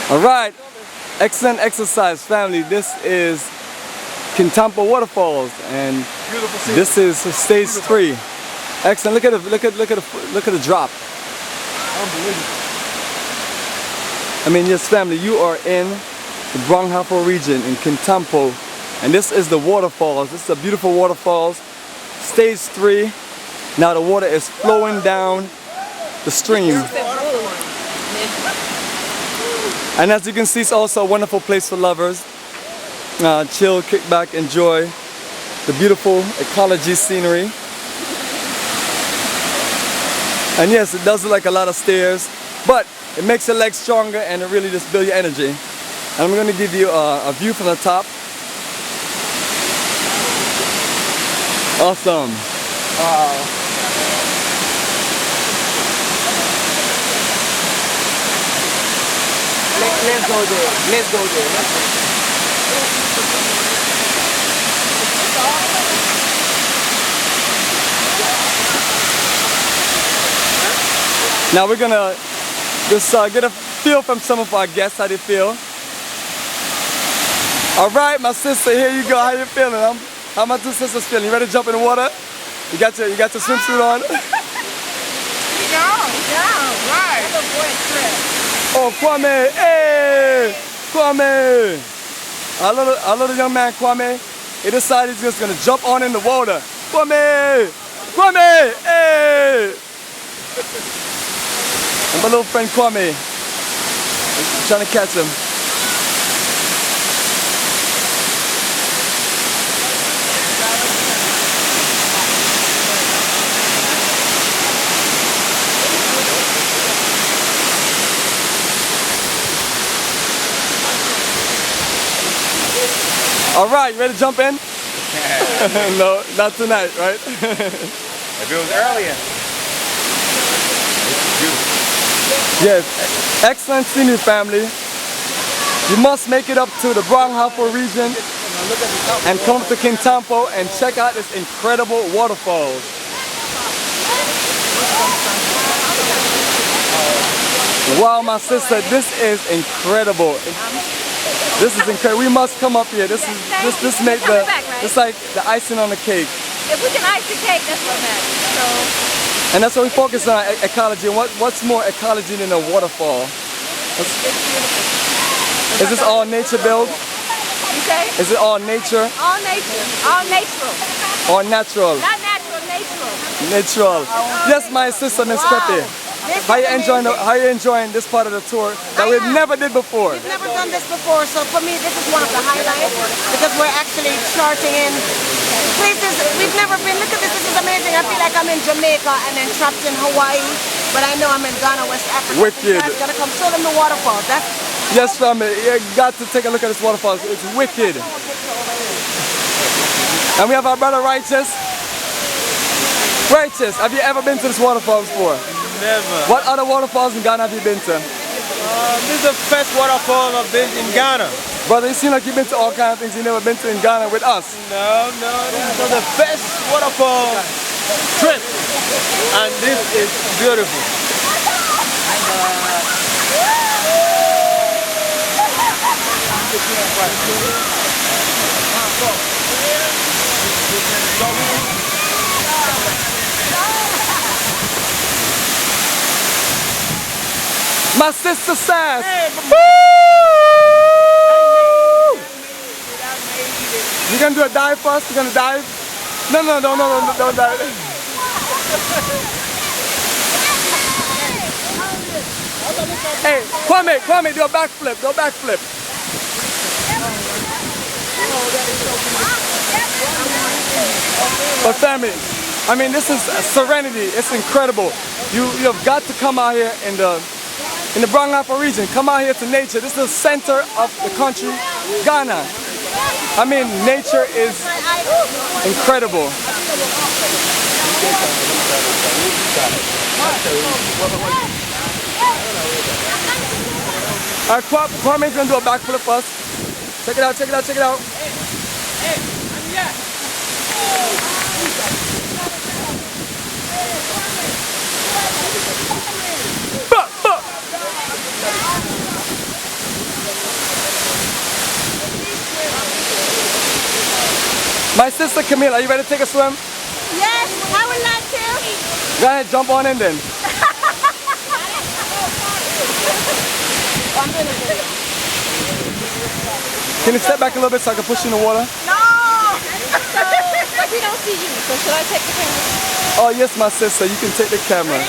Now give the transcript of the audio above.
All right, excellent exercise, family. This is Kintampo Waterfalls, and this is stage 3. Excellent. Look at the drop. Unbelievable. I mean, yes, family, you are in the Waterfalls region in Kintampo, and this is the waterfalls. This is a beautiful waterfalls. Stage 3. Now the water is flowing down the stream. And as you can see, it's also a wonderful place for lovers. Chill, kick back, enjoy the beautiful ecology scenery. And yes, it does look like a lot of stairs, but it makes your legs stronger and it really just builds your energy. And I'm going to give you a view from the top. Awesome. Wow. Let's go there. Let's go there. Now we're gonna just get a feel from some of our guests, how they feel. All right, my sister, here you go. How you feeling? How my two sisters feeling? You ready to jump in the water? You got your swimsuit on? Right. Oh, Kwame! Hey, Kwame! Our little young man Kwame, he decided he's just gonna jump on in the water. Kwame! Kwame! Hey! And my little friend Kwame, I'm trying to catch him. All right, you ready to jump in? No, not tonight, right? If it was earlier. Yes, excellent scenery, family. You must make it up to the Waterfalls region and come to Kintampo and check out this incredible waterfalls. Wow, my sister, this is incredible. This is incredible. We must come up here. This make the it's like the icing on the cake. If we can ice the cake, that's what matters. So. And that's what we focus on, ecology. And what's more ecology than a waterfall? It's beautiful. Is this all nature built? You say? Is it all nature? All nature. All natural. Or natural? Not natural, natural. Natural. Yes, my sister, Miss Pepe. How you enjoying this part of the tour that we've never did before? We've never done this before, so for me this is one of the highlights because we're actually charting in places we've never been. Look at this, this is amazing. I feel like I'm in Jamaica and then trapped in Hawaii, but I know I'm in Ghana, West Africa. Wicked. You guys gotta come show them the waterfalls. Yes, family, you got to take a look at this waterfalls. It's wicked. And we have our brother Righteous. Righteous, have you ever been to this waterfalls before? Never. What other waterfalls in Ghana have you been to? This is the first waterfall I've been in Ghana. Brother, you seem like you've been to all kinds of things you've never been to in Ghana with us. No, this is the first waterfall trip. And this is beautiful. My sister says, woo! You gonna do a dive first? You gonna dive? No, don't dive. Hey, Kwame, do a backflip, But family, I mean, this is serenity. It's incredible. You have got to come out here in the Waterfalls region. Come out here to nature. This is the center of the country, Ghana. I mean, nature is incredible. Kwame's gonna do a backflip first. Check it out. My sister Camille, are you ready to take a swim? Yes, I would like to. Go ahead, jump on in then. I'm doing a video. Can you step back a little bit so I can push you in the water? No! So we don't see you. So should I take the camera? Oh yes, my sister, you can take the camera.